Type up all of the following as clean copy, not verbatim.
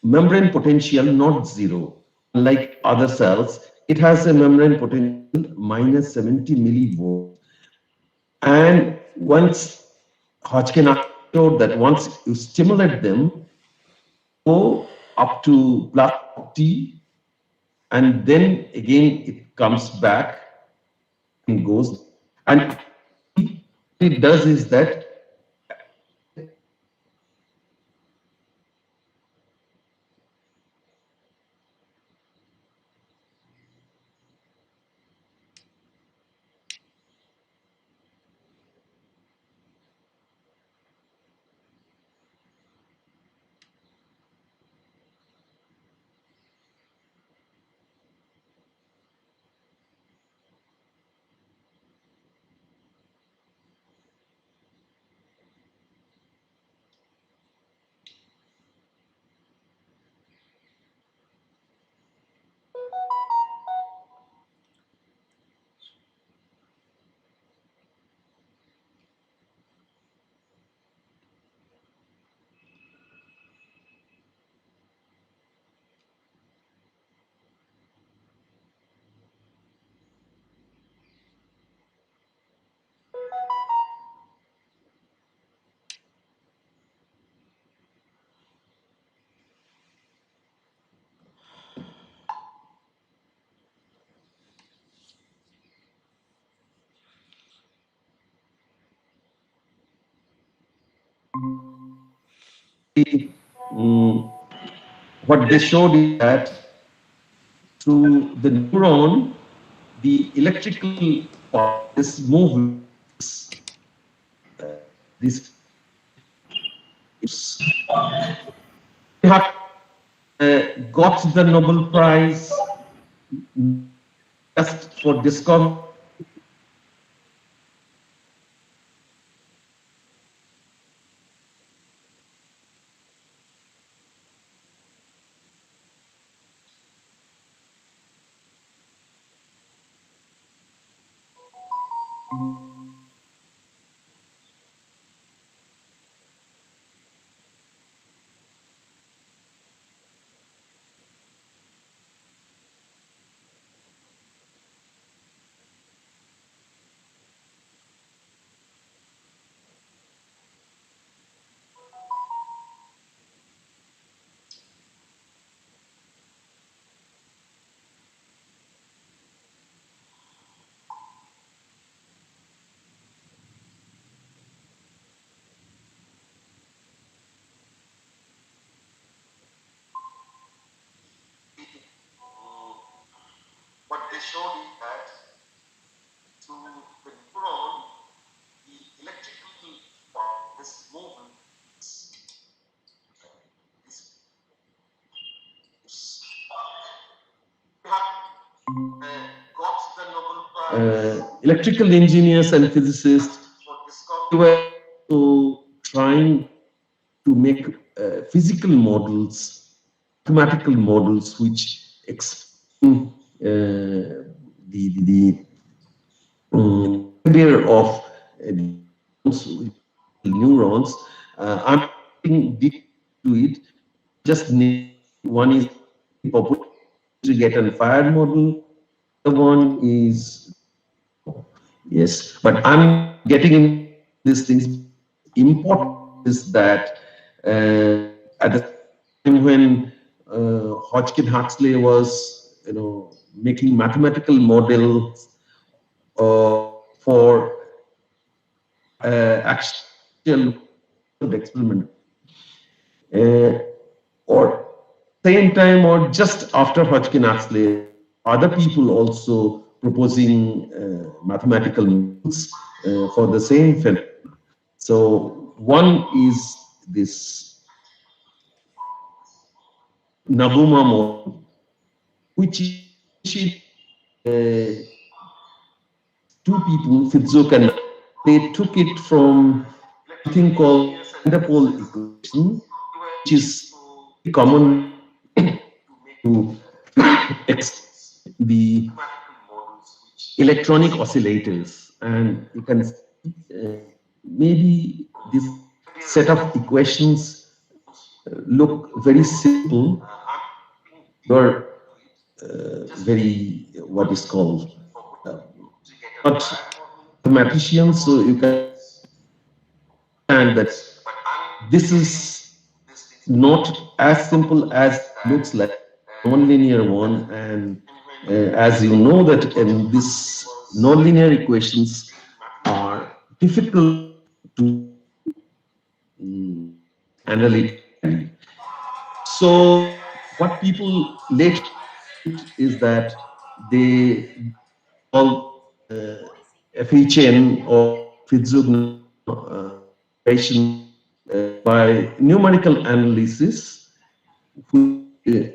membrane potential not zero. Like other cells, it has a membrane potential minus 70 millivolts. And once Hodgkin showed that once you stimulate them, go up to plus T, and then again it comes back and goes. And what it does is that mm, what they showed is that through the neuron, the electrical part is moved. This have got the Nobel Prize just for discovery. What they showed is that through the neuron, the electrical part is moved. Got the Nobel Prize. Electrical engineers and physicists were also trying to make physical models, mathematical models, which explain the behavior of neurons. I'm getting deep to it. Just name one is popular to get a fire model. The one is yes, but I'm getting in these things. Important is that at the time when Hodgkin Huxley was, making mathematical models for actual experiment, or same time or just after Hodgkin Huxley, other people also proposing mathematical models for the same phenomenon. So one is this Nabuma model, which is two people, Fitzhoek and they took it from something called Vanderpool equation, which is common to the electronic oscillators, and you can maybe this set of equations look very simple. You're very, what is called, uh, not mathematician, so you can understand that this is not as simple as it looks like, nonlinear one. And as you know that these nonlinear equations are difficult to analytically. So what people later is that they call efficient or Fitzhugh equation by numerical analysis, which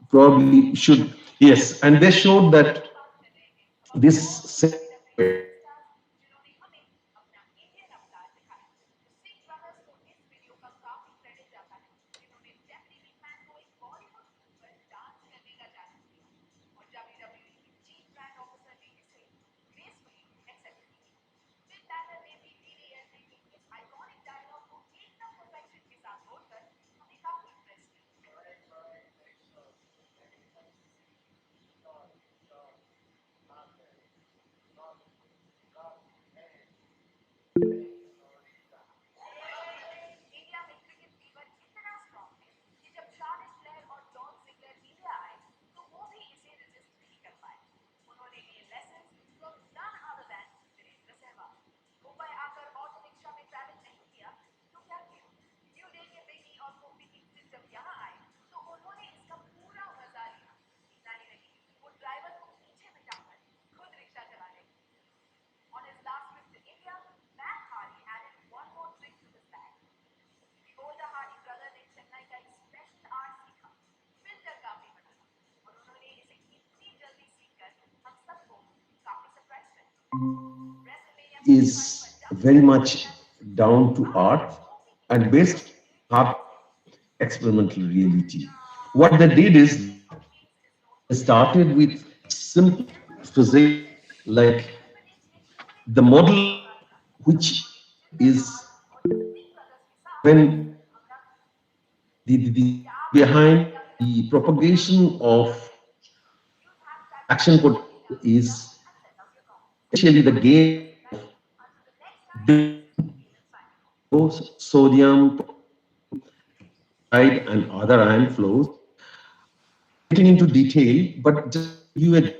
probably should, yes, and they showed that this set is very much down to earth and based on experimental reality. What they did is they started with simple physics, like the model which is when the behind the propagation of action potential is essentially the gain of sodium, chloride, and other ion flows. Getting into detail, but just you a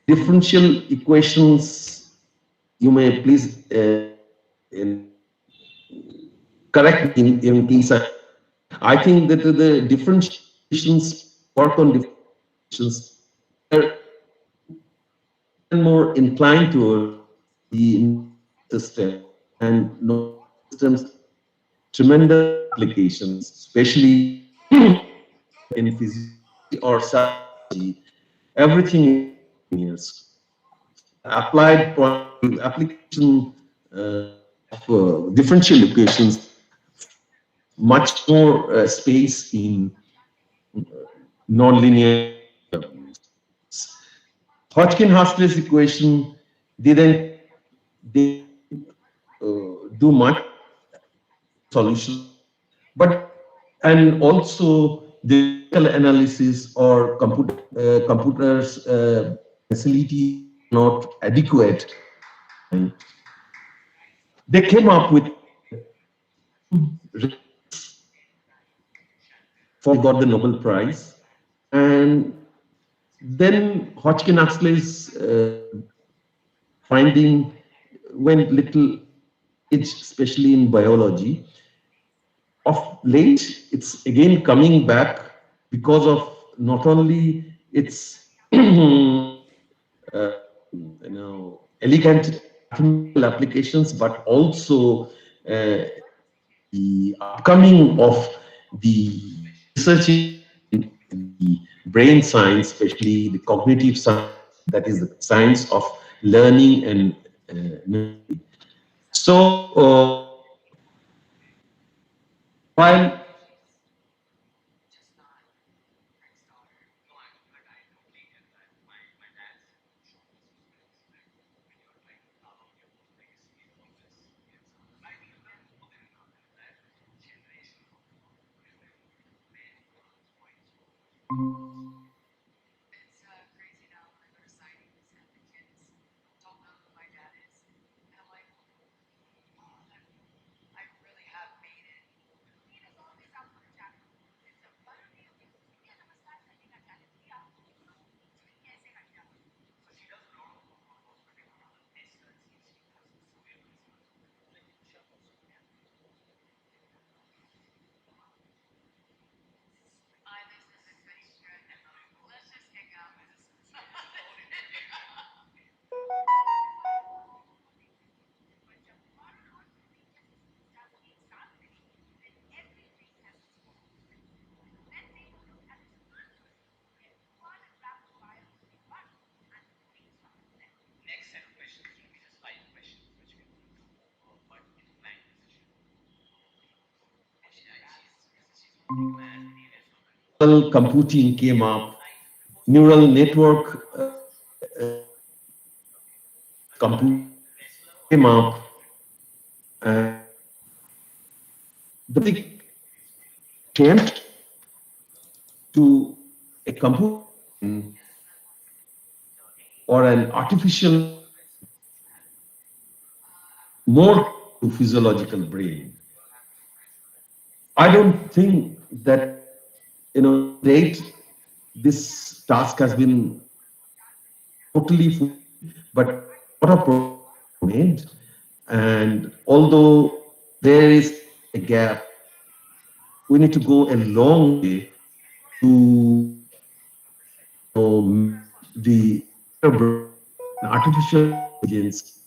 differential equations, you may please correct me in case I think that the differential equations work on differentials are more inclined towards the system, and systems tremendous applications, especially in physiology or psychology. Everything is applied application of differential equations, much more space in nonlinear. Hodgkin-Huxley's equation didn't they do much solution, but and also the analysis or computers facilities not adequate. And they came up with got the Nobel Prize, and then Hodgkin Huxley's finding went little, especially in biology. Of late, it's again coming back because of not only its elegant mathematical applications, but also the upcoming of the research in the brain science, especially the cognitive science, that is the science of learning and memory. So while computing came up, neural network computing came up, and the big attempt to a computer or an artificial more to physiological brain. I don't think that date this task has been totally full, but a lot of progress made. And although there is a gap, we need to go a long way to the artificial intelligence,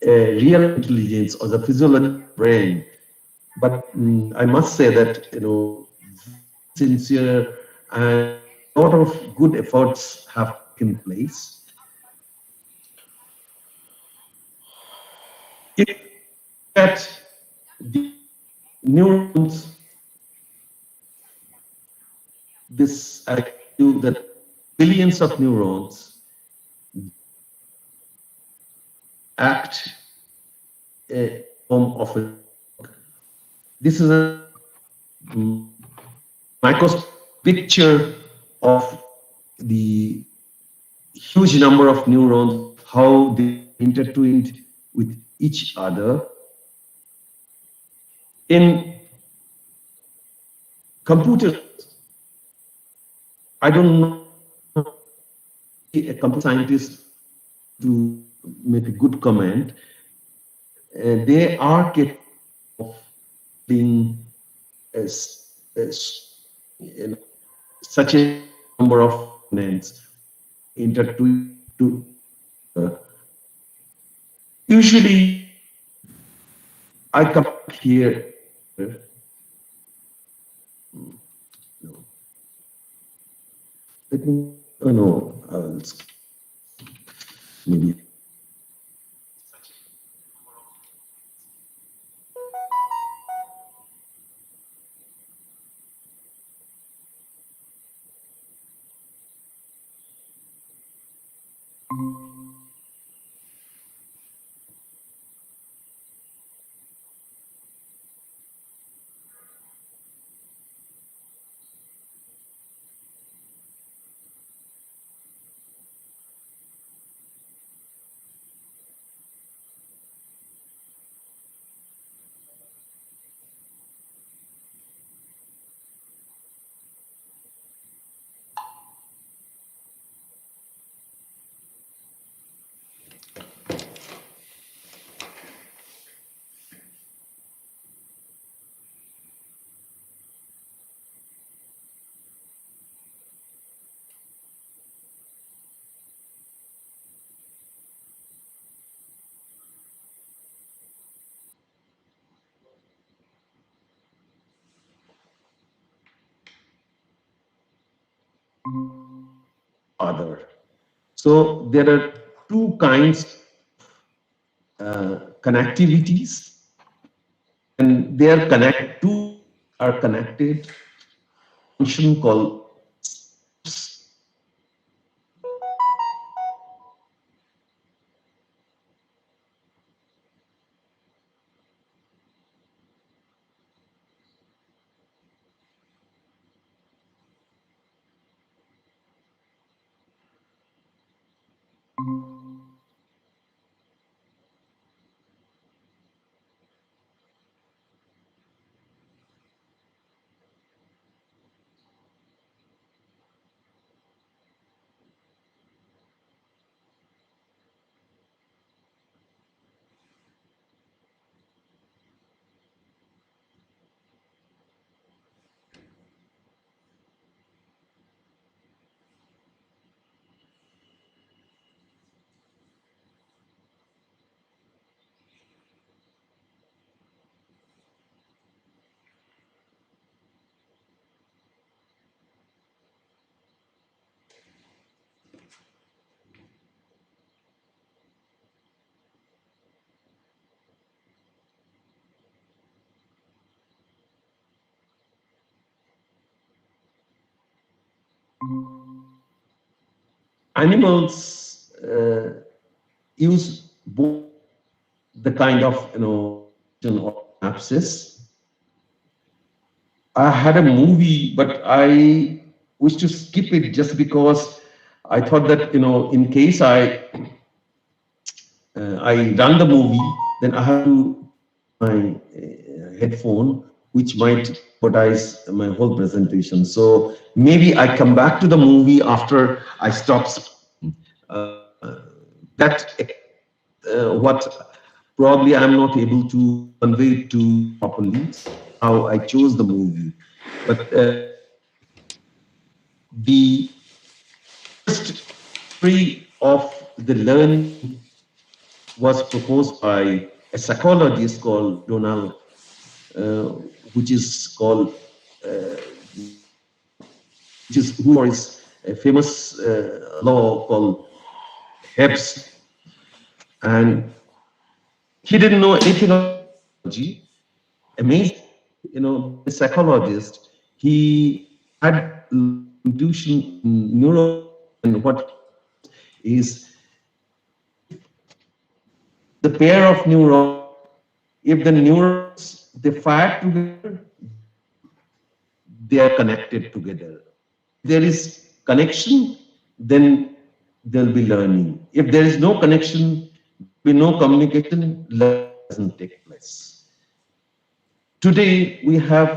real intelligence, or the physiological brain. But I must say that sincere and a lot of good efforts have taken place. If that the neurons, this I do that billions of neurons act a form of a. This is a microscopic picture of the huge number of neurons, how they intertwined with each other. In computers, I don't know a computer scientist to make a good comment. They are capable of being such a number of components intertwined to usually I come here. No. Let me. Oh no. Maybe. other. So there are two kinds connectivities, and they are connect. Two are connected. Function called animals use both the kind of or synapses. I had a movie, but I wish to skip it just because I thought that in case I run the movie, then I have to my headphone, which might jeopardize my whole presentation. So maybe I come back to the movie after I stop. That what probably I'm not able to convey it to properly. How I chose the movie, but the first theory of the learning was proposed by a psychologist called Donald, uh, which is called which is who for his famous law called Hebb's, and he didn't know anything about psychology. Amazing, a psychologist. He had intuition in neuro, and what is the pair of neurons. If the neurons they fire together, they are connected together. There is connection, then there will be learning. If there is no connection, there will be no communication, learning doesn't take place. Today, we have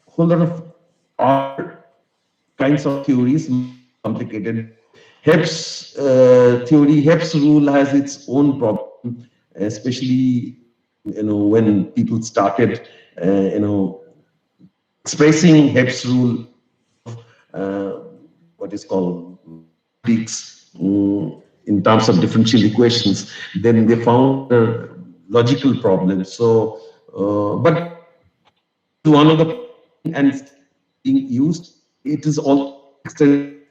a whole lot of other kinds of theories, complicated. Hebb's theory, Hebb's rule has its own problem, especially when people started, expressing Hebb's rule, uh, what is called mathematics in terms of differential equations, then they found logical problems. So, but one of the and being used, it is also extended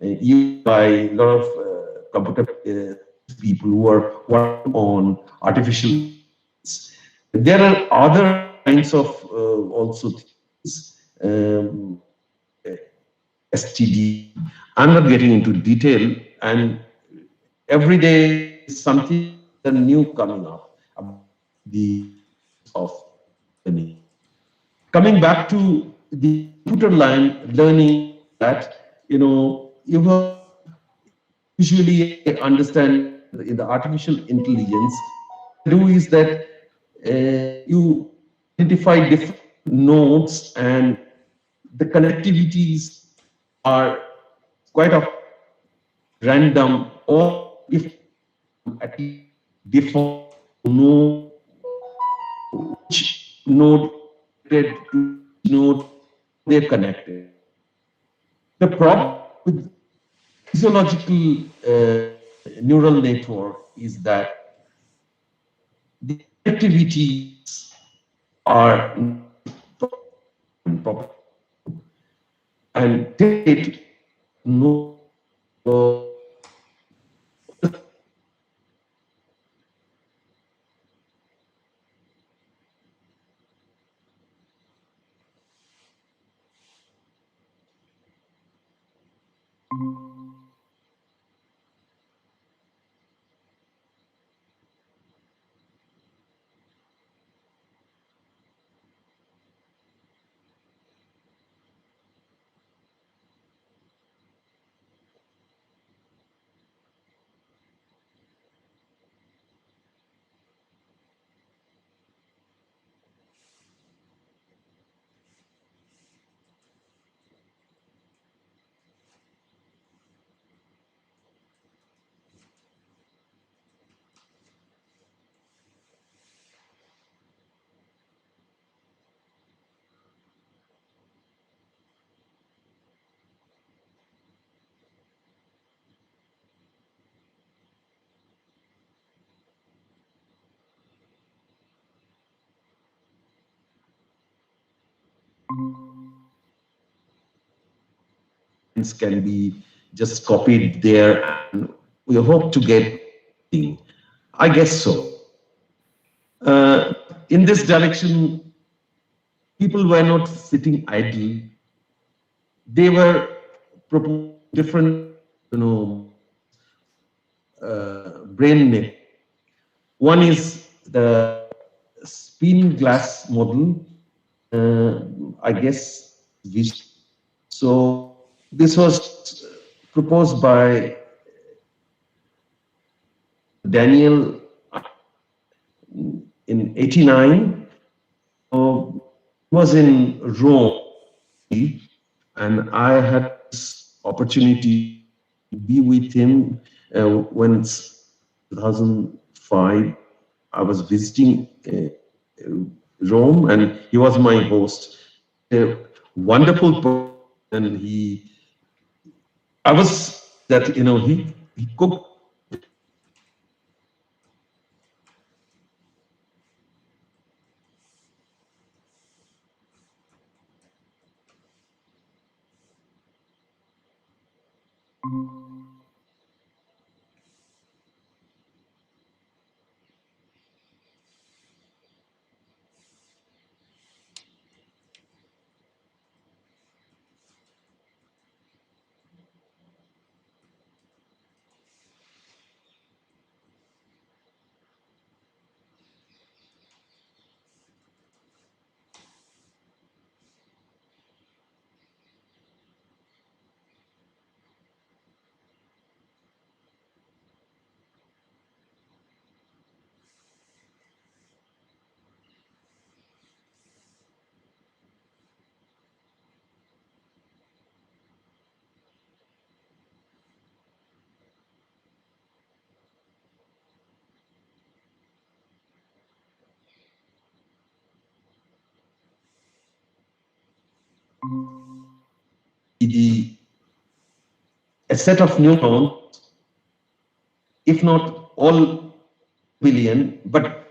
used by a lot of computer people who are working on artificial intelligence. There are other kinds of also things. STD. I'm not getting into detail, and every day is something new coming up about the of learning. Coming back to the computer line learning, that you have usually understand in the artificial intelligence do is that you identify different nodes, and the connectivities are quite of random, or if at least before know which node connected to which node they're connected. The problem with physiological neural network is that the connectivities are not proper, and take no can be just copied there, and we hope to get. I guess so. In this direction, people were not sitting idle. They were proposing different, brain net. One is the spin glass model, I guess. So this was proposed by Daniel in 89. Was in Rome, and I had this opportunity to be with him when 2005 I was visiting Rome, and he was my host. A wonderful person, and I was that he cooked. The a set of neurons, if not all billion, but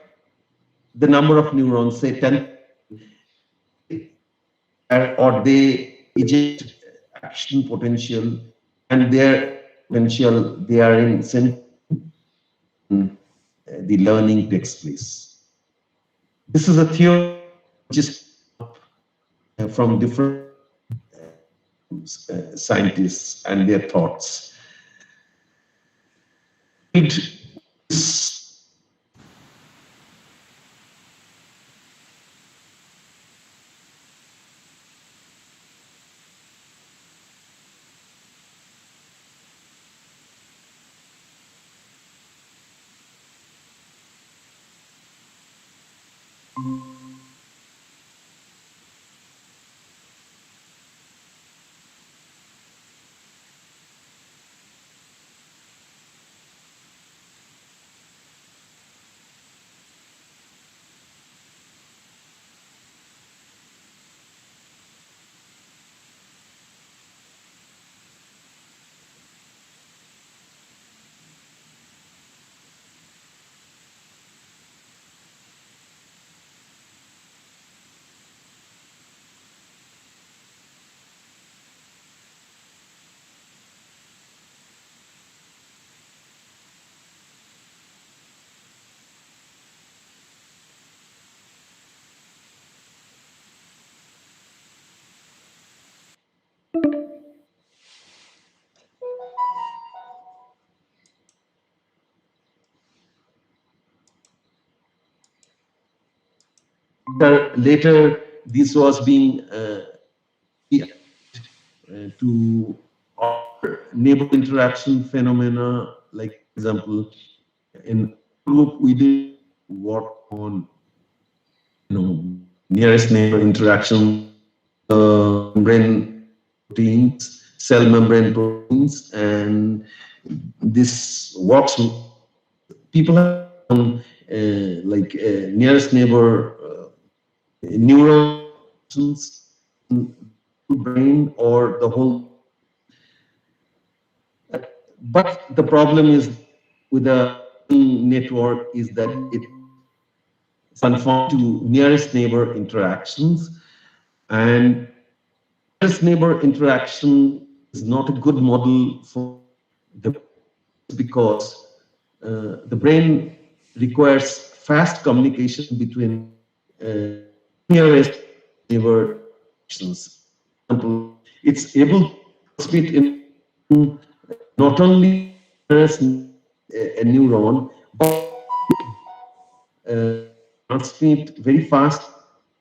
the number of neurons, say 10, or they eject action potential, and their potential, they are in the learning takes place. This is a theory which is from different scientists and their thoughts. It's Later, this was being to other neighbor interaction phenomena, like for example, in group we did work on nearest neighbor interaction, membrane proteins, cell membrane proteins, and this works. People have like nearest neighbor neurons in the brain or the whole. But the problem is with the network is that it conforms to nearest neighbor interactions, and nearest neighbor interaction is not a good model for the because the brain requires fast communication between nearest neighbor actions. For example, it's able to transmit in not only nearest a neuron, but transmit very fast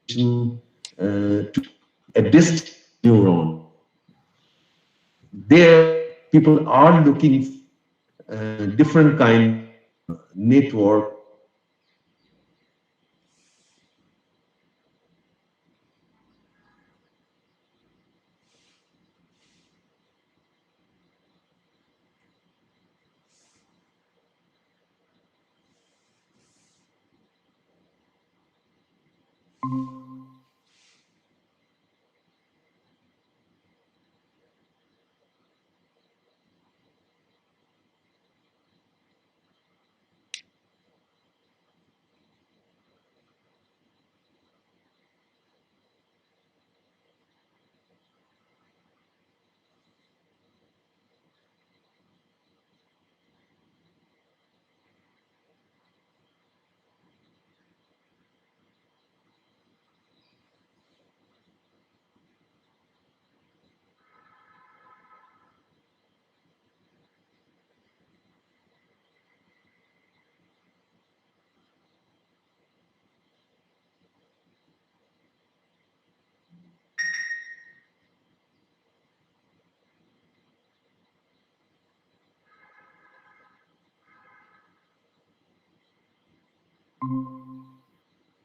to a distant neuron. There, people are looking different kind of network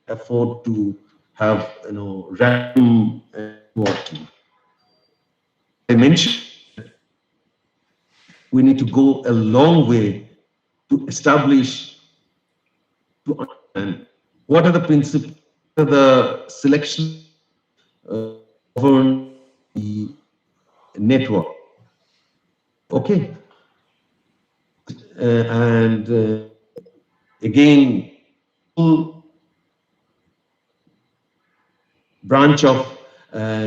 afford to have random working. I mentioned we need to go a long way to establish, to understand what are the principles, what are the selection govern the network. Okay, and again, full branch of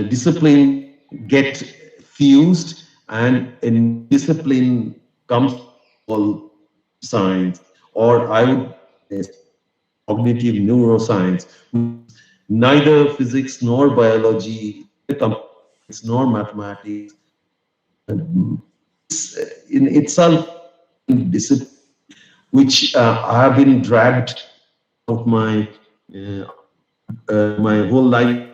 discipline get fused, and a discipline comes called science, or I would say cognitive neuroscience. Neither physics nor biology, nor mathematics, in itself discipline which I have been dragged of uh, my whole life.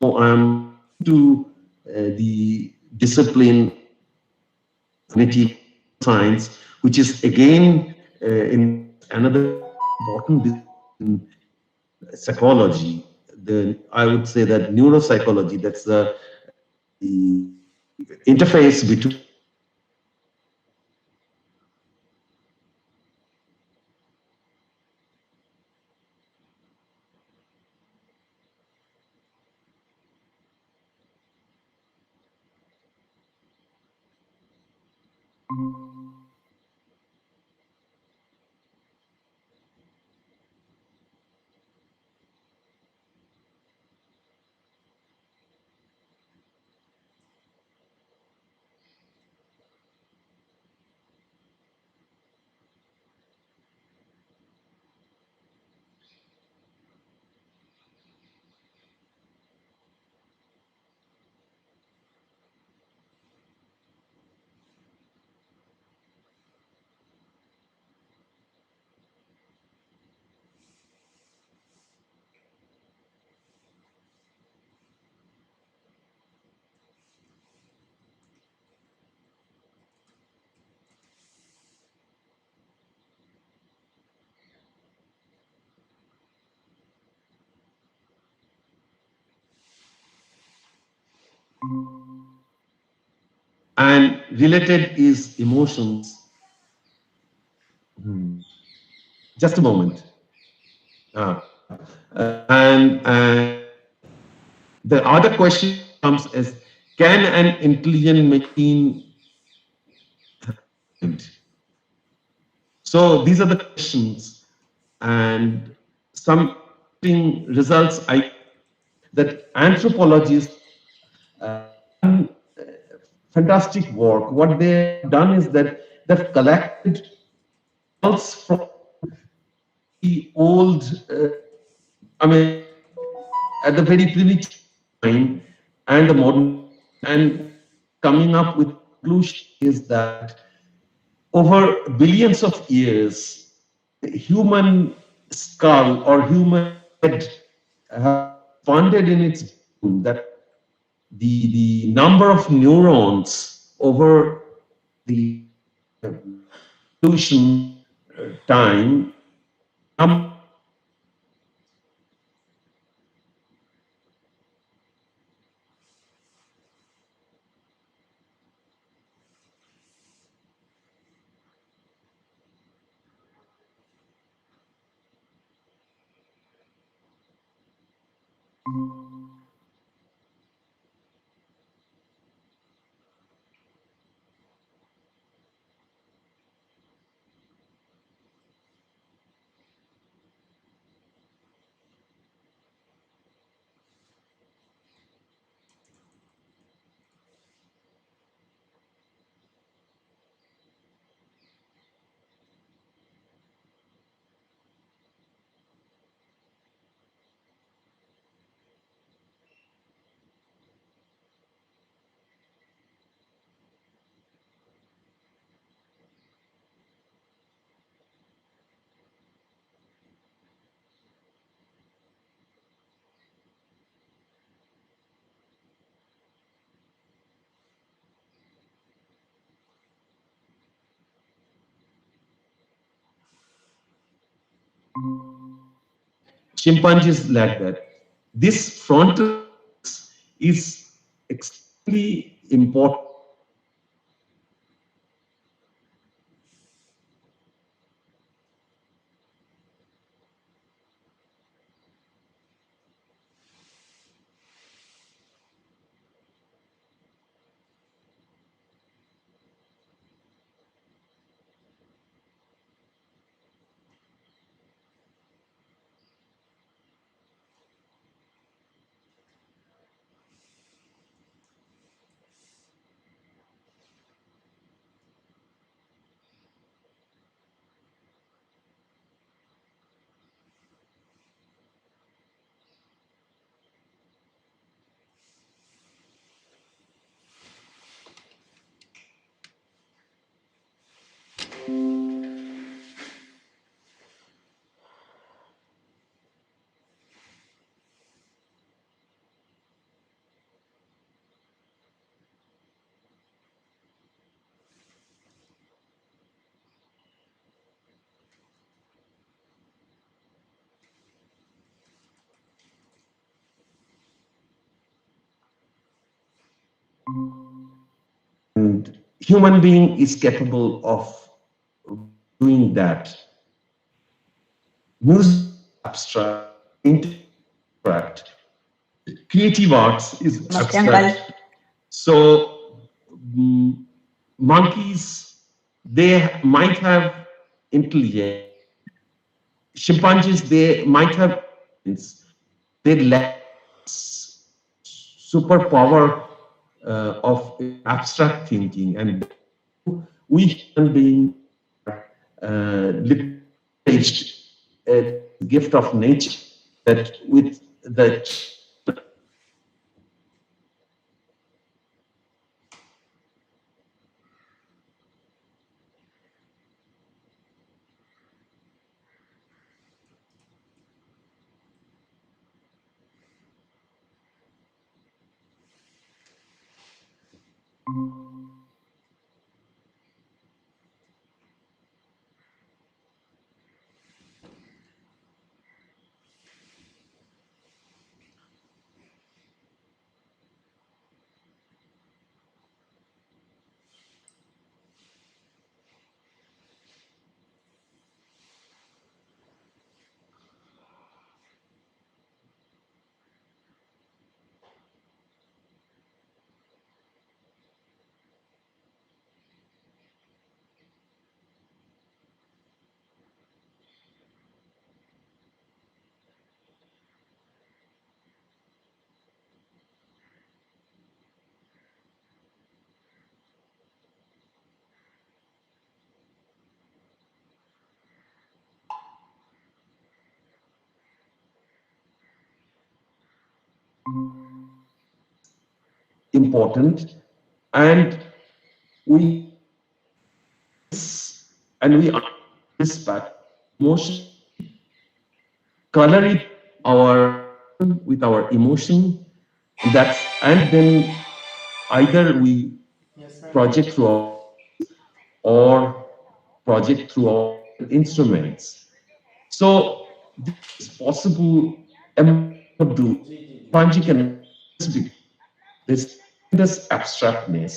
So I'm to the discipline cognitive science, which is again in another important discipline, psychology. I would say that neuropsychology. That's the interface between. and related is emotions. Just a moment. Uh, and the other question comes is, can an intelligent machine mind? So these are the questions, and some interesting results I that anthropologists done fantastic work. What they have done is that they've collected results from the old, I mean, at the very primitive time and the modern, and coming up with conclusion is that over billions of years, human skull or human head have expanded in its brain, that the number of neurons over the evolution time, chimpanzees lack that. This frontal is extremely important. And human being is capable of doing that. Music abstract, interact. Creative arts is abstract. So monkeys, they might have intelligence. Chimpanzees, they might have intelligence. They lack superpower of abstract thinking, and we human beings privileged gift of nature that with the important, and we and we understand this pattern emotion, color it our with our emotion. And then either we Yes, ma'am. project through our or project through our instruments. So this is possible. Am I cannot do. जी जी जी Panji cannot do this because there's tremendous abstractness.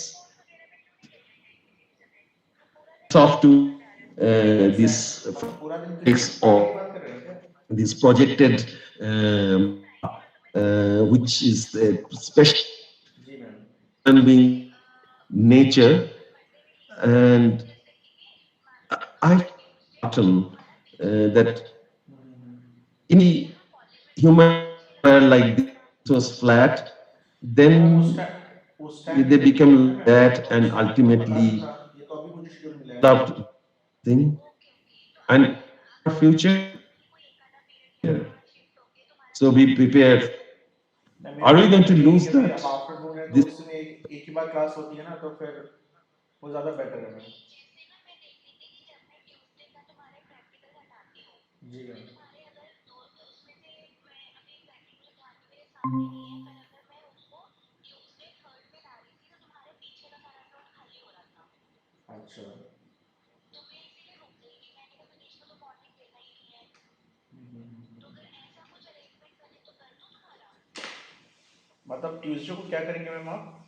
Off to this exact मतलब पूरा दिन किसी physics आगे की or बात कर रहे हैं क्या? this projected which is special जी ma'am. human being nature. And I found a pattern that in the human bodies were like this, it was flat, ma'am then उस टाइम they पे नहीं become है ना like मैम, that, उस and time पे तो पता नहीं था. ultimately ये तो अभी मुझे शेड्यूल मिला है. developed thing. And for future, yeah. So be prepared. मैं Are मेरा we क्या going है to कि lose अभी that? आफ्टरनून है तो This उसमें एक ही बार क्लास होती है ना, तो फिर वो ज़्यादा बेटर है मैम. जी मैम. अच्छा. मतलब ट्यूसडे को क्या करेंगे मैम आप?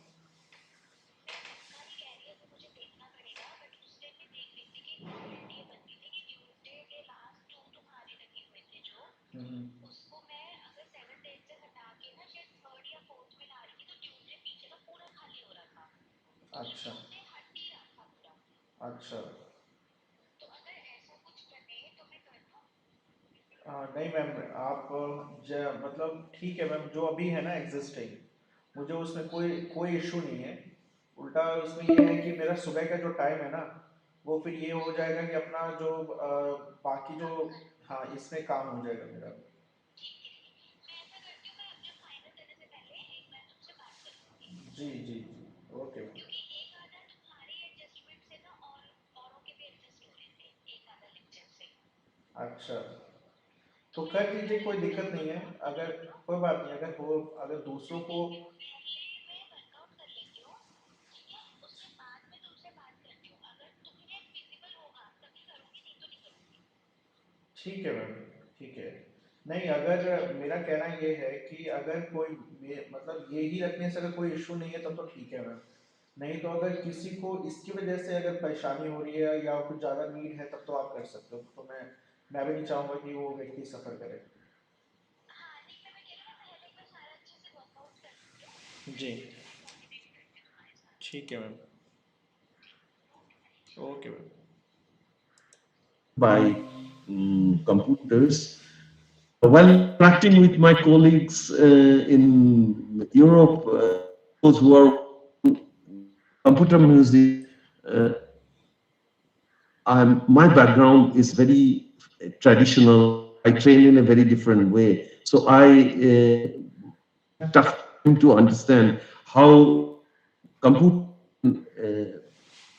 अच्छा. अच्छा. नहीं मैम, आप मतलब ठीक है मैम, जो अभी है ना एग्जिस्टिंग, मुझे उसमें कोई कोई इशू नहीं है. उल्टा उसमें ये है कि मेरा सुबह का जो टाइम है ना, वो फिर ये हो जाएगा कि अपना जो बाकी जो, हाँ इसमें काम हो जाएगा मेरा. जी जी जी. Okay ma'am. अच्छा. तो कर दीजिए, कोई दिक्कत नहीं है. अगर कोई बात नहीं, अगर हो, अगर दूसरों को. ठीक है मैम. ठीक है. नहीं, अगर मेरा कहना ये है कि अगर कोई मतलब ये ही रखने से अगर कोई इशू नहीं है तब तो ठीक है मैम. नहीं तो अगर किसी को इसकी वजह से अगर परेशानी हो रही है या कुछ ज़्यादा नीड है तब तो आप कर सकते हो. तो मैं भी नहीं चाहूँगा कि वो व्यक्ति सफ़र करे. जी. ठीक है ma'am. Okay ma'am. by computers. While interacting with my colleagues in Europe, those who are computer music, uh, my background is very traditional. I train in a very different way. So tough to understand how computer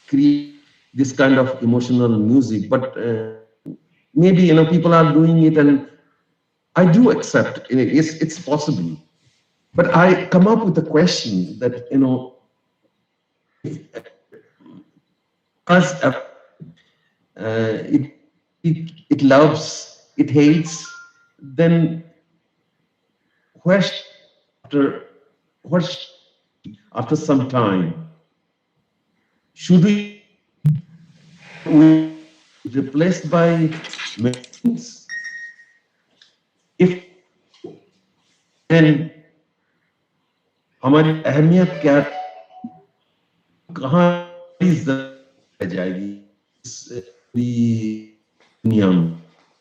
create this kind of emotional music. But maybe people are doing it, and I do accept it's possible. But I come up with a question that as it loves, it hates, then where sh- after what sh- after some time should we replaced by machines? If then हमारी अहमियत क्या कहाँ रह जाएगी इस पूरी दुनिया में?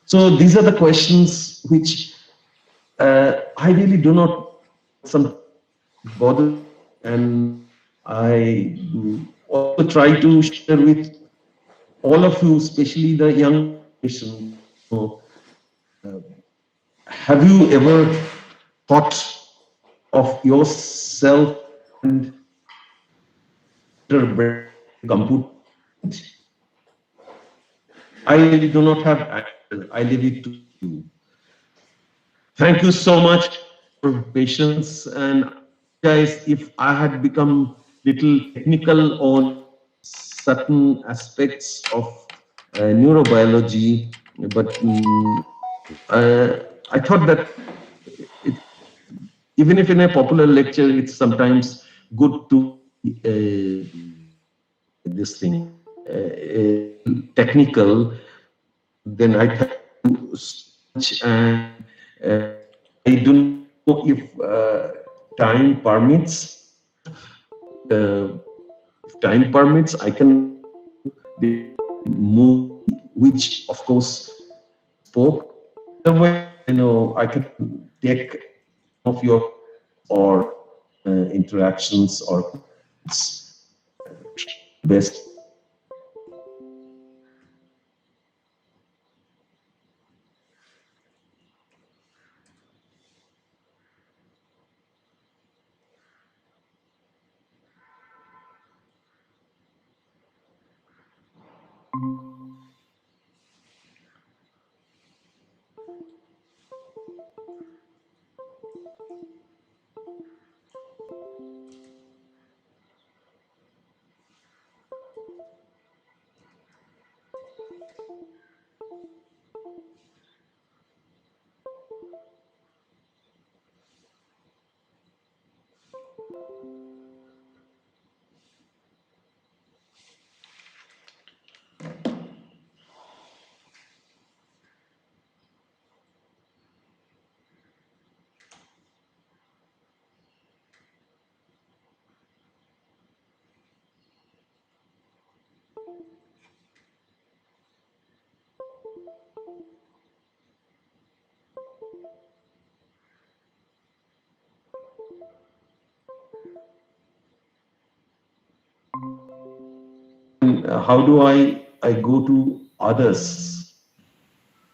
So these are the questions which I really do not some bother, and I also try to share with all of you, especially the young generation. So, have you ever thought of yourself and brain computer science? I do not have answer. I leave it to you. Thank you so much for patience, and guys, if I had become little technical on certain aspects of neurobiology, but I thought that it, even if in a popular lecture, it's sometimes good to this thing technical. Then I thank you so much, and I do not know if time permits. If time permits, I can go to the movie, which of course spoke. Otherwise, I can take some of your comments or interactions or questions. Best. How do I go to others?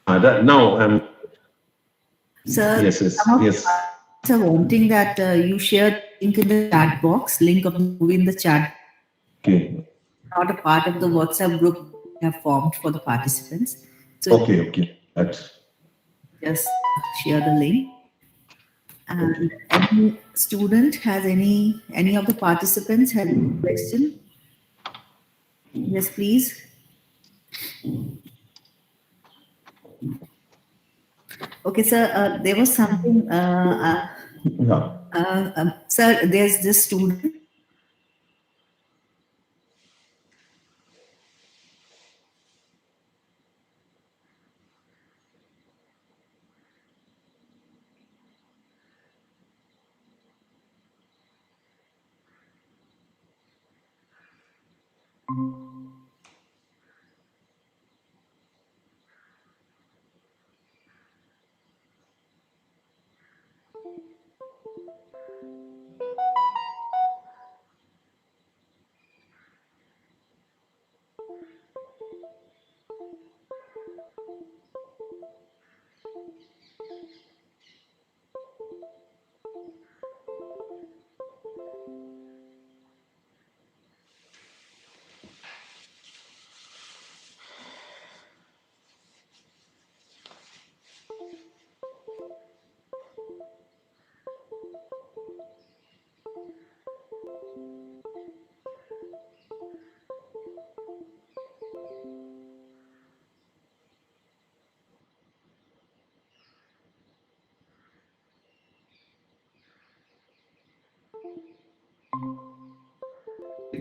Now I'm Sir, yes, yes, some of the yes. participants are wanting that you share the link in the chat box, link of the movie in the chat, Okay, not a part of the WhatsApp group we have formed for the participants. So okay, okay. That just share the link. And okay. any student has any of the participants have any question? Yes, please. Okay, sir. There was something. Yeah. Sir, there's this student.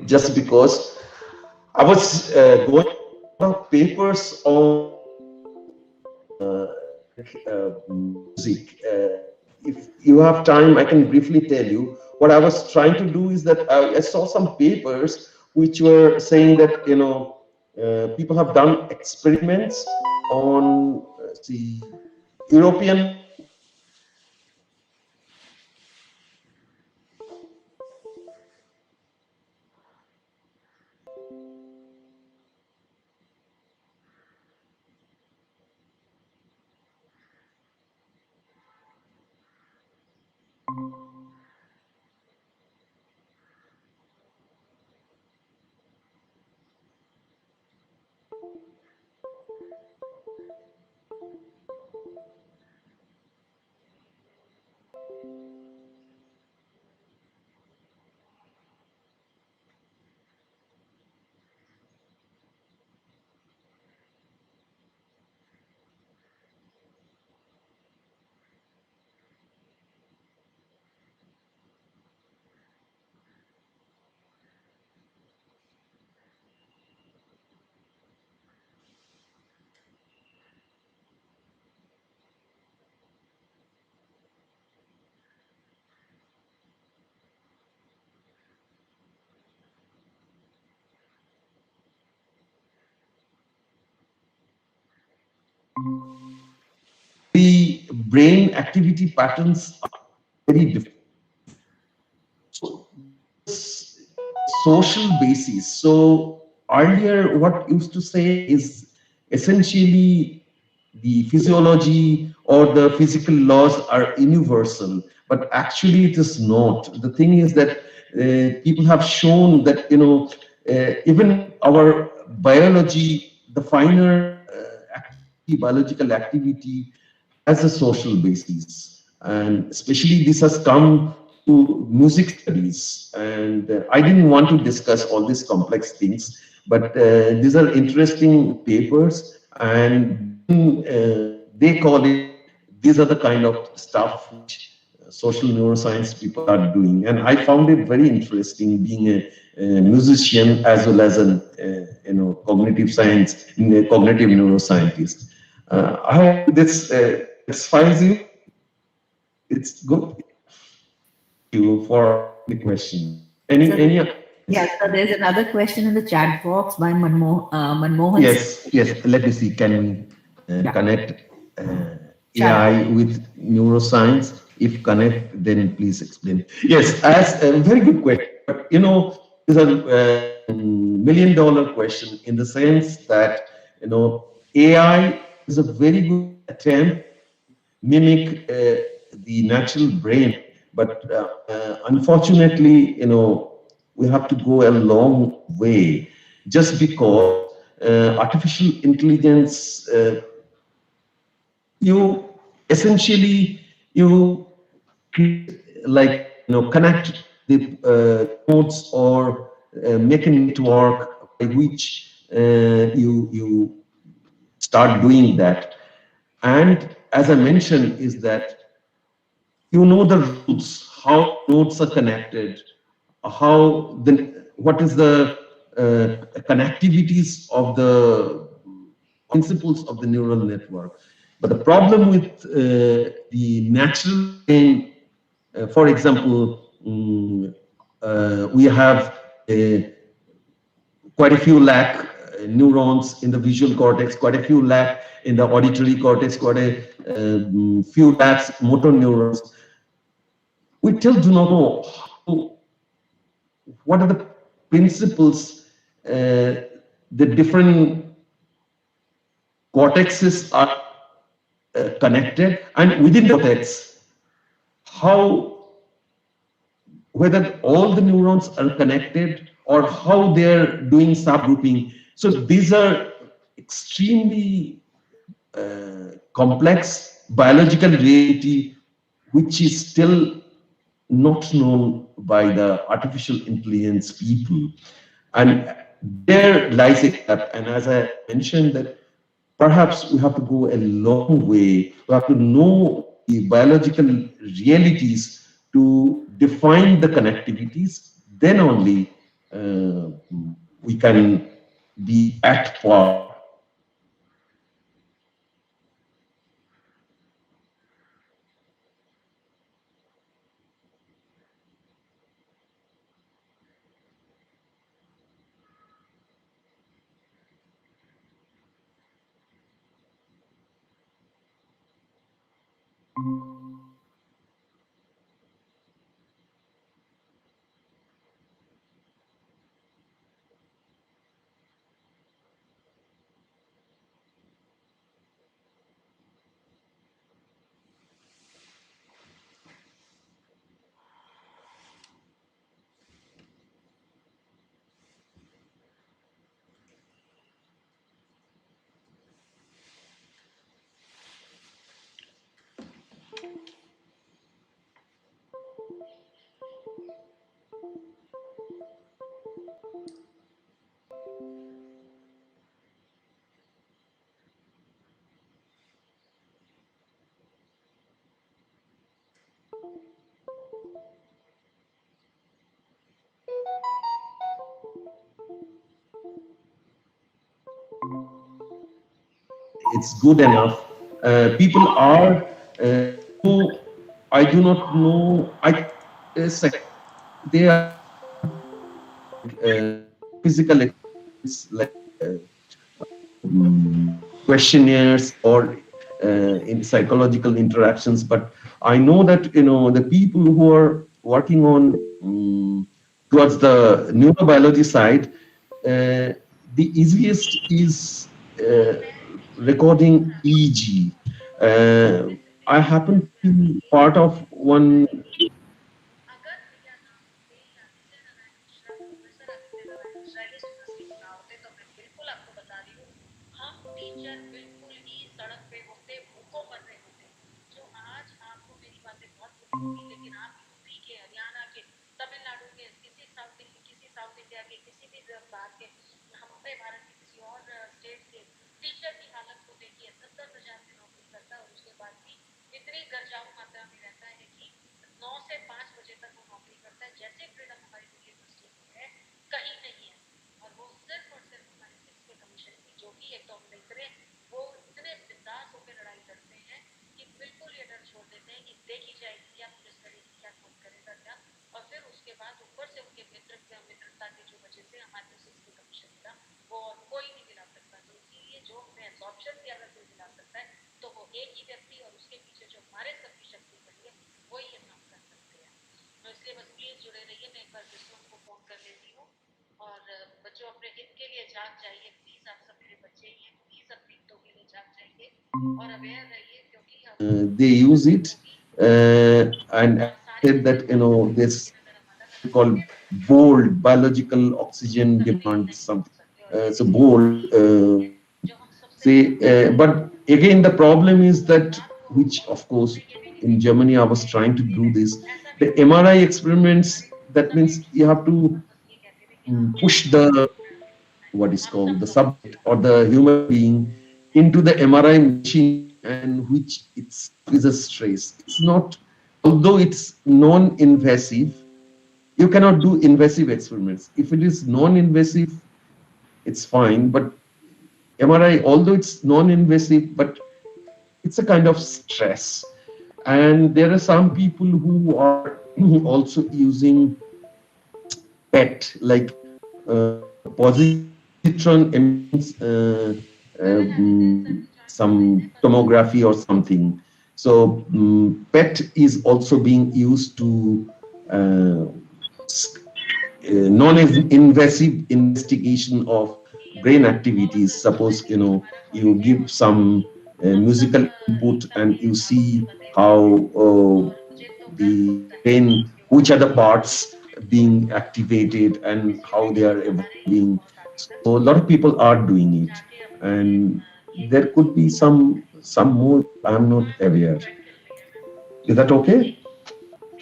Just because I was going through a lot of papers on music. If you have time, I can briefly tell you. What I was trying to do is that I saw some papers which were saying that people have done experiments on see European. The brain activity patterns are very different. So there's social basis. So earlier, what used to say is essentially the physiology or the physical laws are universal, but actually it is not. The thing is that people have shown that even our biology, the finer activity, biological activity, has a social basis, and especially this has come to music studies. And I didn't want to discuss all these complex things, but these are interesting papers, and they call it, these are the kind of stuff which social neuroscience people are doing. And I found it very interesting, being a musician as well as an cognitive science, cognitive neuroscientist. I hope this satisfies you. It's good. Thank you for the question. So, Any? yeah, so there's another question in the chat box by Manmohan. Yes. Let me see. Can we Yeah. connect Sure. AI with neuroscience? If connect, then please explain. Yes, as a very good question. But it's a million-dollar question in the sense that AI is a very good attempt mimic the natural brain. But unfortunately, we have to go a long way just because artificial intelligence, you essentially you like connect the nodes or make a network by which you start doing that. And as I mentioned, is that the roots, how nodes are connected, how the what is the connectivities of the principles of the neural network. But the problem with the natural brain, for example, we have quite a few lakh neurons in the visual cortex, quite a few lakh in the auditory cortex, quite a few lakhs motor neurons. We still do not know what are the principles the different cortexes are connected, and within the cortex, how whether all the neurons are connected or how they're doing subgrouping. So these are extremely complex biological reality, which is still not known by the artificial intelligence people. And there lies a gap. And as I mentioned, that perhaps we have to go a long way. We have to know the biological realities to define the connectivities. Then only we can be at par. it's good enough. People are, though I do not know, I think they are doing physical experiments like questionnaires or in psychological interactions. But I know that the people who are working on towards the neurobiology side, the easiest is recording EEG. I happen to be part of one. They use it, and as I said that this something called bold biological oxygen demand something. So bold. Say, but again, the problem is that, which of course in Germany I was trying to do this. The MRI experiments. That means you have to push the what is called the subject or the human being into the MRI machine, and which itself is a stress. It's not, although it's non-invasive, you cannot do invasive experiments. If it is non-invasive, it's fine. But MRI, although it's non-invasive, but it's a kind of stress. And there are some people who are also using PET, like positron emissions, some tomography or something. So PET is also being used to uh, non-invasive investigation of brain activities. Suppose you give some musical input and you see how the brain, which are the parts being activated and how they are evolving. So a lot of people are doing it, and there could be some more. I'm not aware. Is that okay?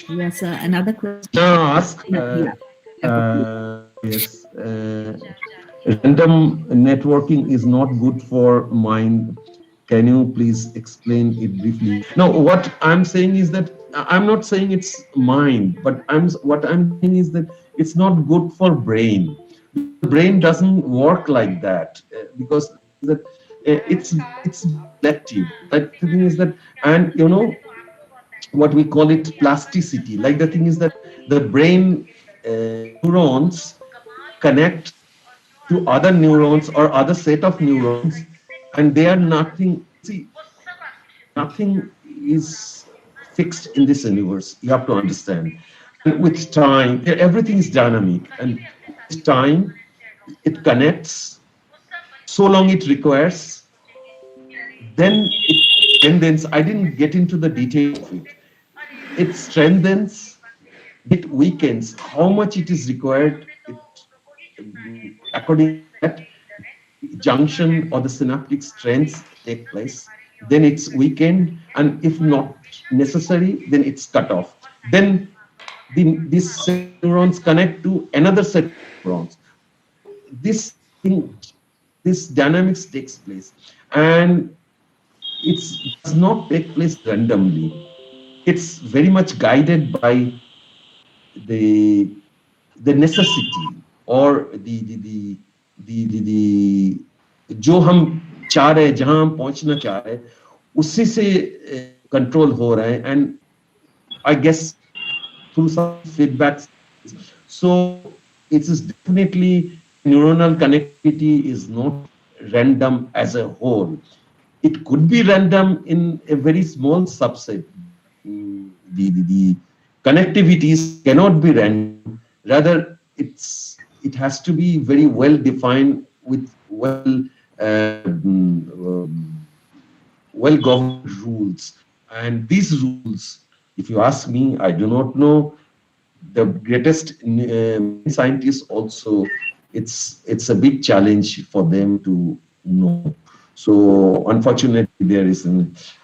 Yes, sir. Another question. Now ask. Yeah, definitely. Yes. Random networking is not good for mind. Can you please explain it briefly? No, what I'm saying is that I'm not saying it's mind, but what I'm saying is that it's not good for brain, because brain doesn't work like that. Because the thing is that it's very selective. Like the thing is that, and what we call it plasticity. Like the thing is that the brain neurons connect to other neurons or other set of neurons, and they are nothing. See, nothing is fixed in this universe. You have to understand. And with time, everything is dynamic, and with time, it connects so long it requires. Then it strengthens. I didn't get into the detail of it. It strengthens, it weakens. How much it is required, according to that, the junction or the synaptic strengths take place. Then it's weakened, and if not necessary, then it's cut off. Then this set of neurons connect to another set of neurons. So this thing, this dynamics takes place, and it does not take place randomly. It's very much guided by the necessity, or the जो हम चाह रहे हैं, जहां हम पहुंचना चाह रहे हैं, उसी से कंट्रोल हो रहे हैं. And I guess through some feedbacks. So it is definitely neuronal connectivity is not random as a whole. It could be random in a very small subset, but the connectivities cannot be random. Rather, it has to be very well defined with well governed rules. And these rules, if you ask me, I do not know. The greatest brain scientists also, it's a big challenge for them to know. So unfortunately, there isn't.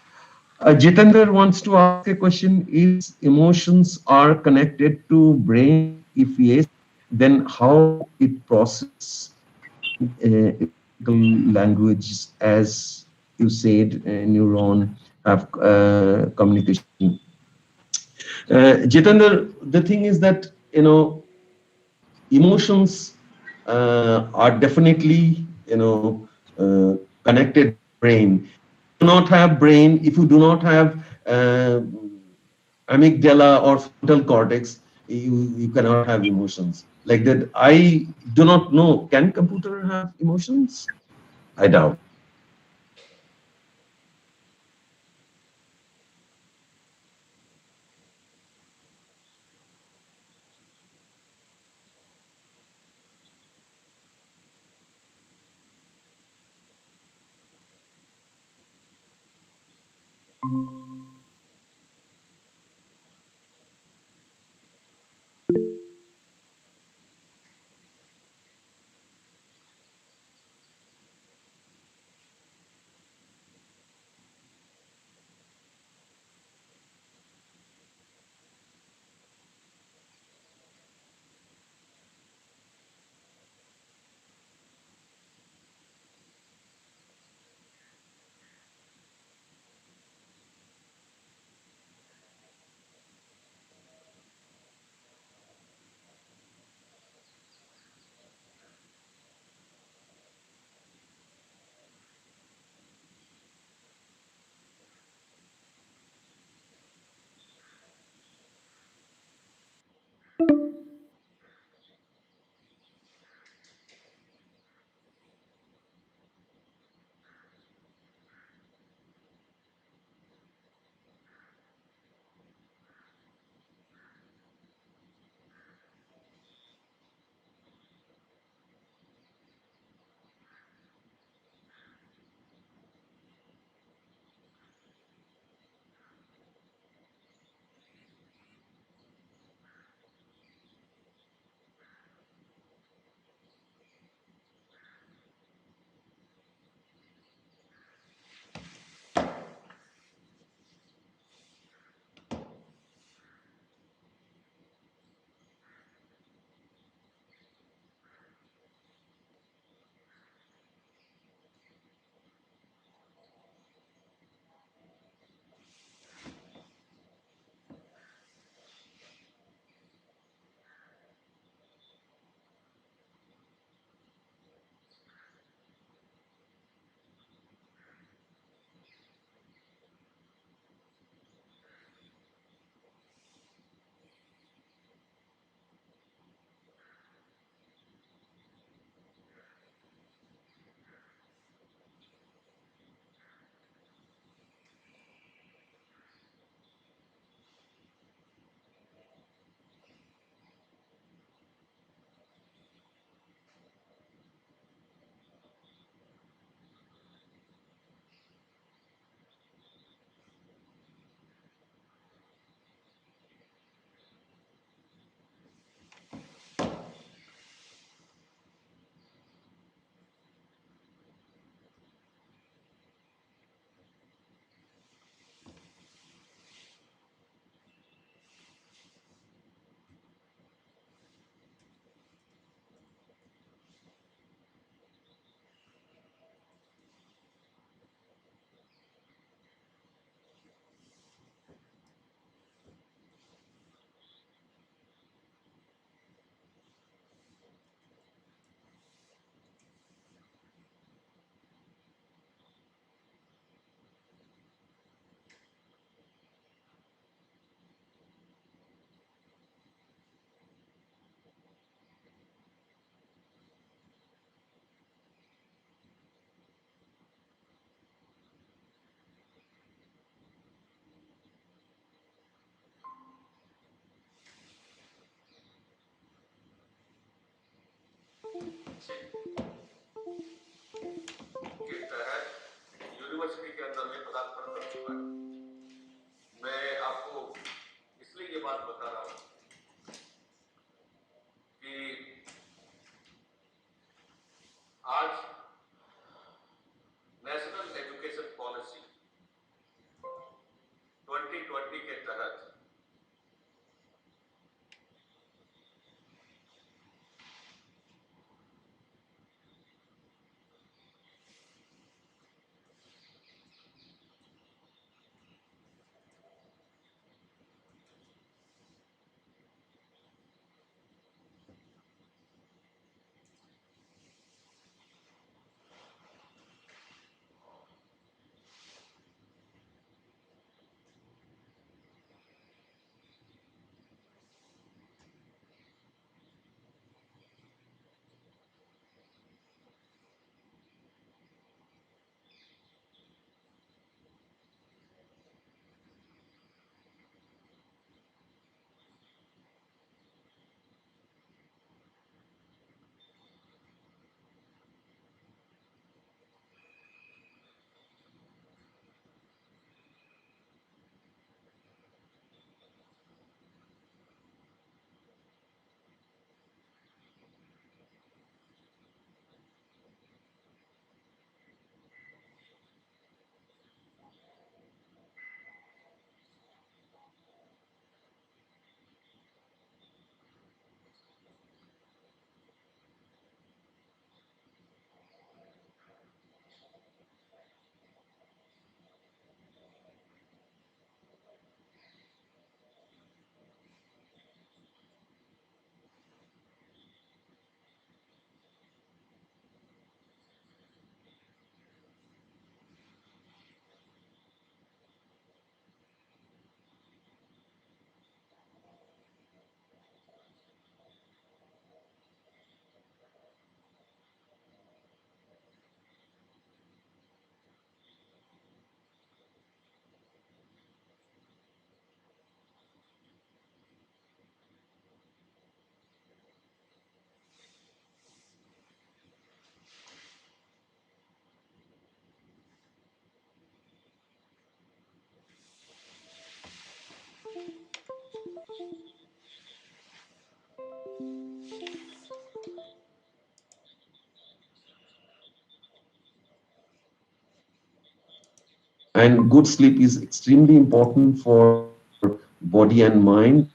Jitendra wants to ask a question: is emotions are connected to brain? If yes, then how it process electrical language, as you said, neuron have communication. Jitendra, the thing is that, emotions are definitely, connected to brain. Do not have brain, if you do not have amygdala or frontal cortex, you cannot have emotions. Like that, I do not know. Can computer have emotions? I doubt. के तहत university के अंदर में पदार्पण कर चुका है। मैं आपको इसलिए ये बात बता रहा हूँ कि आज नेशनल एजुकेशन पॉलिसी 2020 के तहत and good sleep is extremely important for your body and mind.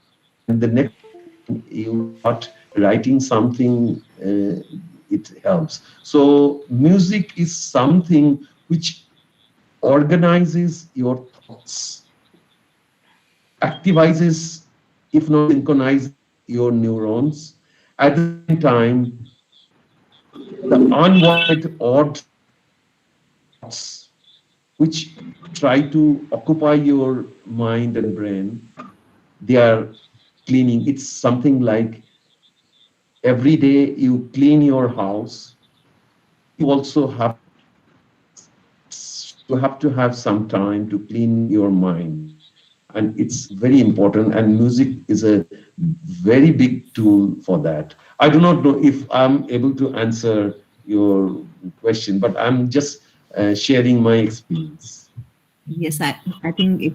And the next time you start writing something, it helps. So music is something which organizes your thoughts, activizes, if not synchronizes, your neurons. At the same time, the unwanted odd thoughts which try to occupy your mind and brain, they are cleaning. It's something like every day you clean your house, you also have you have to have some time to clean your mind. And it's very important, and music is a very big tool for that. I do not know if I'm able to answer your question, but I'm just sharing my experience. Yes, I think it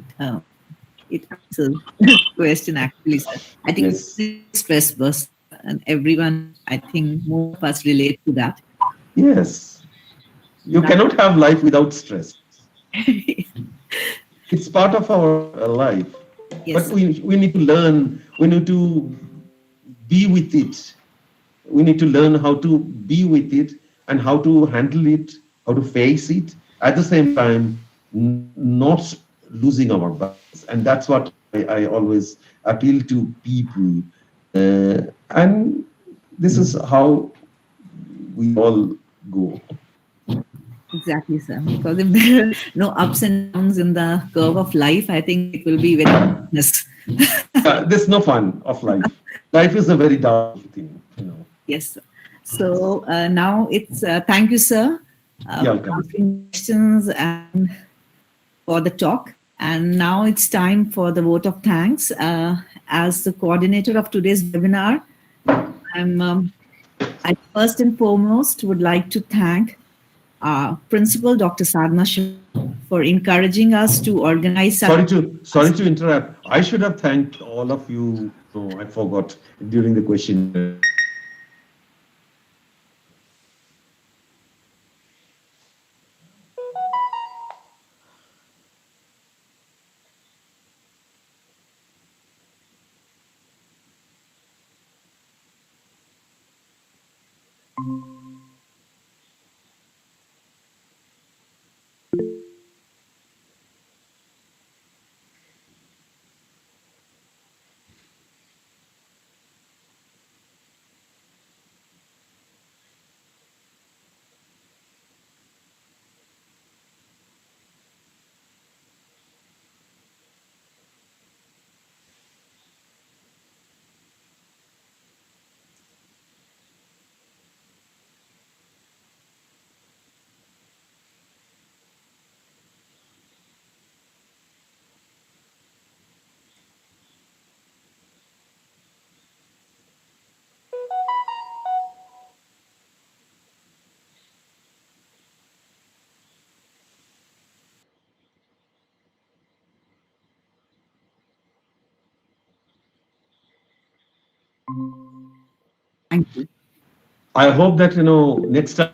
answers the question actually, sir. I think Yes. music is a stress buster, and everyone, I think most of us relate to that. Yes. You That cannot have life without stress. It's part of our life. But yes, we need to learn, we need to be with it. We need to learn how to be with it and how to handle it, how to face it. At the same time, not losing our balance. And that's what I always appeal to people. And this is how we all go. exactly, sir. Because if there are no ups and downs in the curve of life, I think it will be very monotonous. Yeah, there's no fun of life. Life is a very doubtful thing, you know. Yes, sir. So now it's thank you, sir, Yeah, for welcome. answering questions and for the talk. And now it's time for the vote of thanks. As the coordinator of today's webinar, I'm I first and foremost would like to thank Principal Dr. Sadhna Sharma for encouraging us to organize such. Sorry to interrupt. I should have thanked all of you. No, I forgot during the questionnaire. Thank you. I hope that next time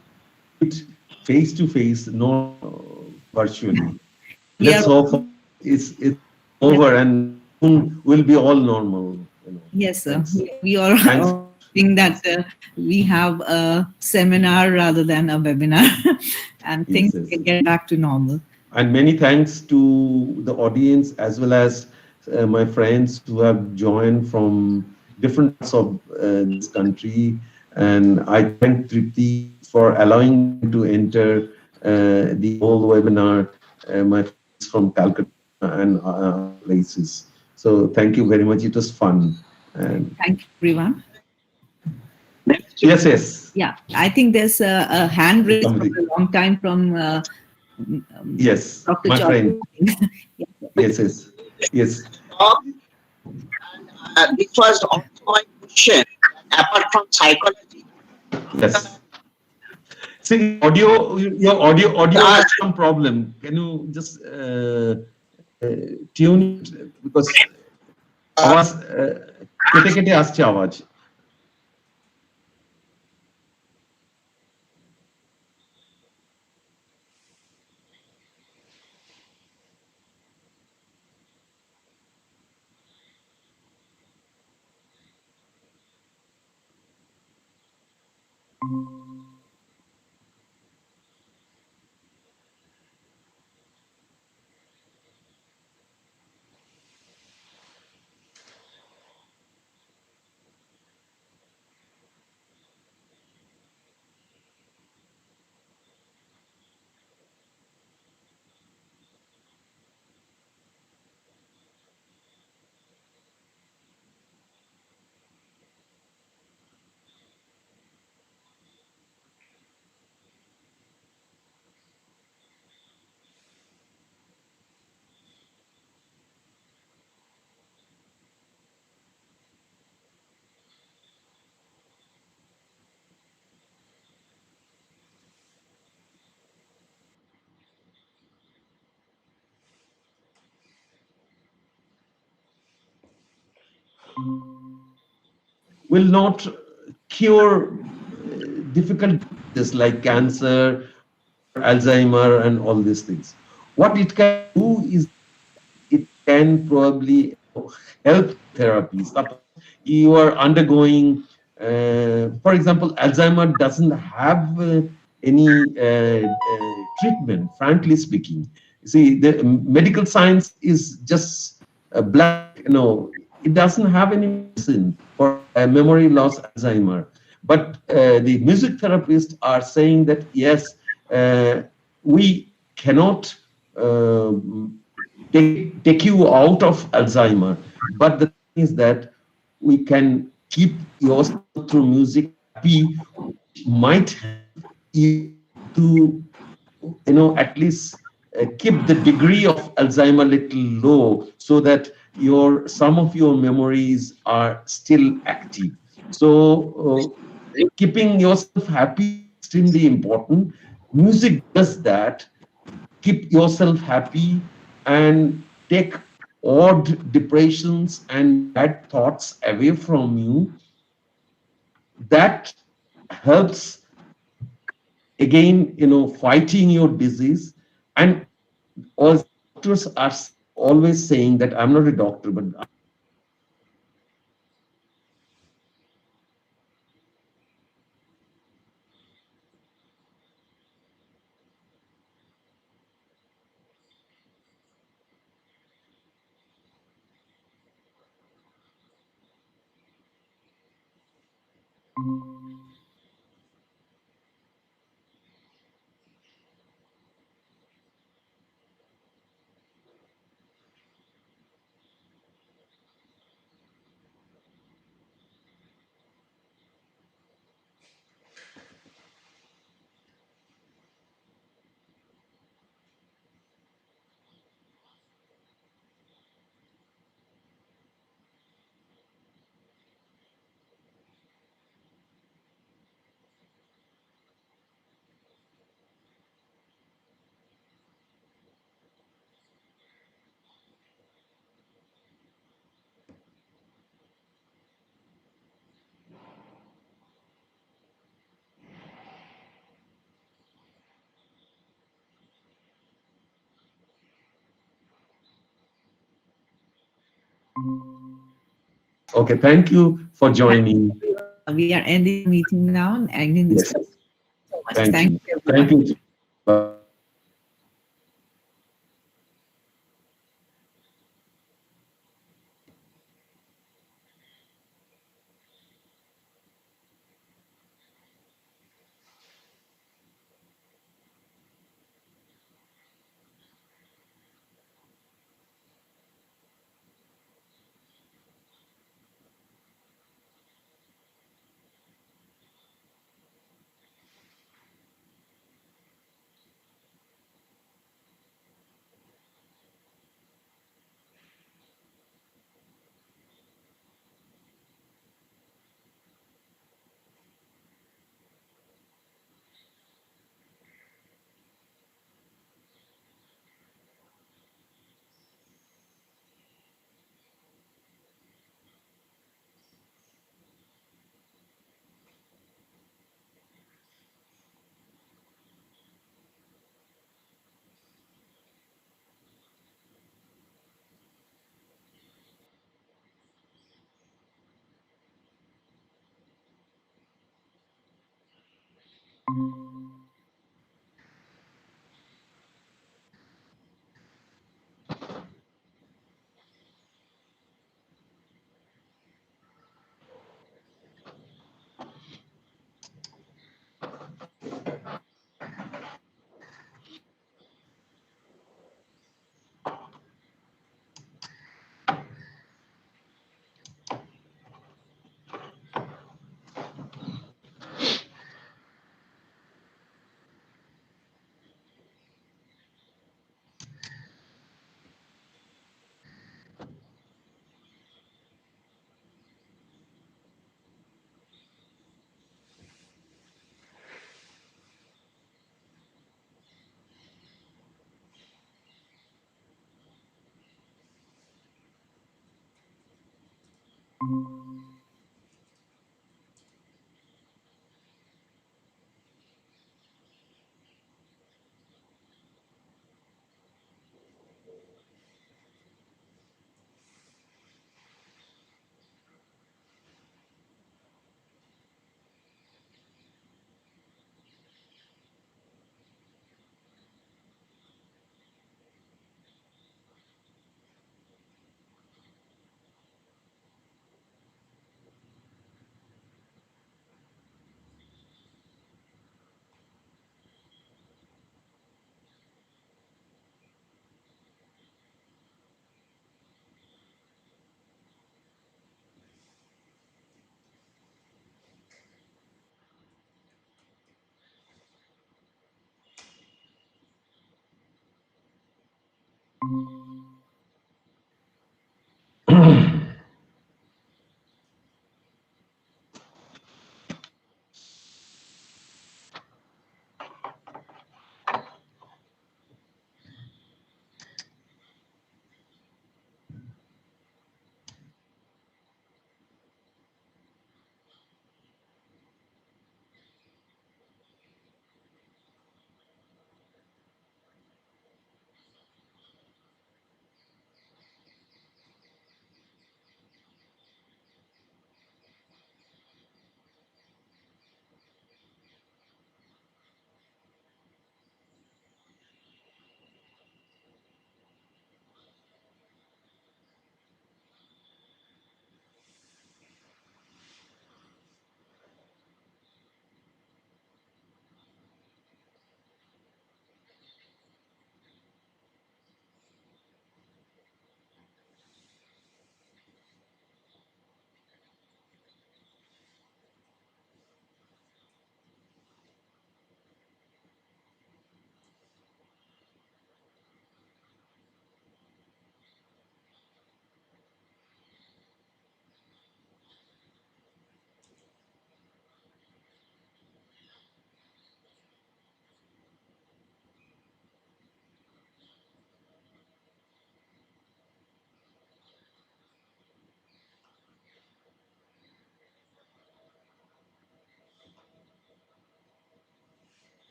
it face to face, not virtually. We are Let's hope for it's yes, over and soon we'll be all normal. yes, sir. Thanks. We are Thanks. hoping that Yes. we have a seminar rather than a webinar, and things Yes. Yes. can get back to normal. And many thanks to the audience as well as my friends who have joined from different parts of this country. And I thank Tripti for allowing them to enter the whole webinar, my friends from Calcutta and other places. So thank you very much. It was fun. And Thank you, everyone. yes, yes. Yeah, I think there's a hand raised for Somebody. a long time from Yes, Dr. my Chaudhary. friend. Yes, Yes, yes, yes, This was also my question. Apart from psychology, yes. See, audio uh, has some problem. Can you just tune it because आवाज केटे केटे আসছে आवाज. Will not cure difficult diseases like cancer or Alzheimer and all these things. What it can do is that it can probably help therapy. Suppose you are undergoing, for example, Alzheimer doesn't have any treatment, frankly speaking. See, the medical science is just blank. It doesn't have any medicine for memory loss Alzheimer. But the music therapists are saying that yes, we cannot uh, take you out of Alzheimer, but the thing is that we can keep yourself through music happy, which might help you to at least keep the degree of Alzheimer little low so that some of your memories are still active. So keeping yourself happy is extremely important. Music does that. Keep yourself happy and take odd depressions and bad thoughts away from you. That helps again, fighting your disease. And as doctors are always saying that, I'm not a doctor, but okay, thank you for joining. We are ending the meeting now, ending this Yes, session. So much. thank Thank you. you, Thank everyone. you. Bye.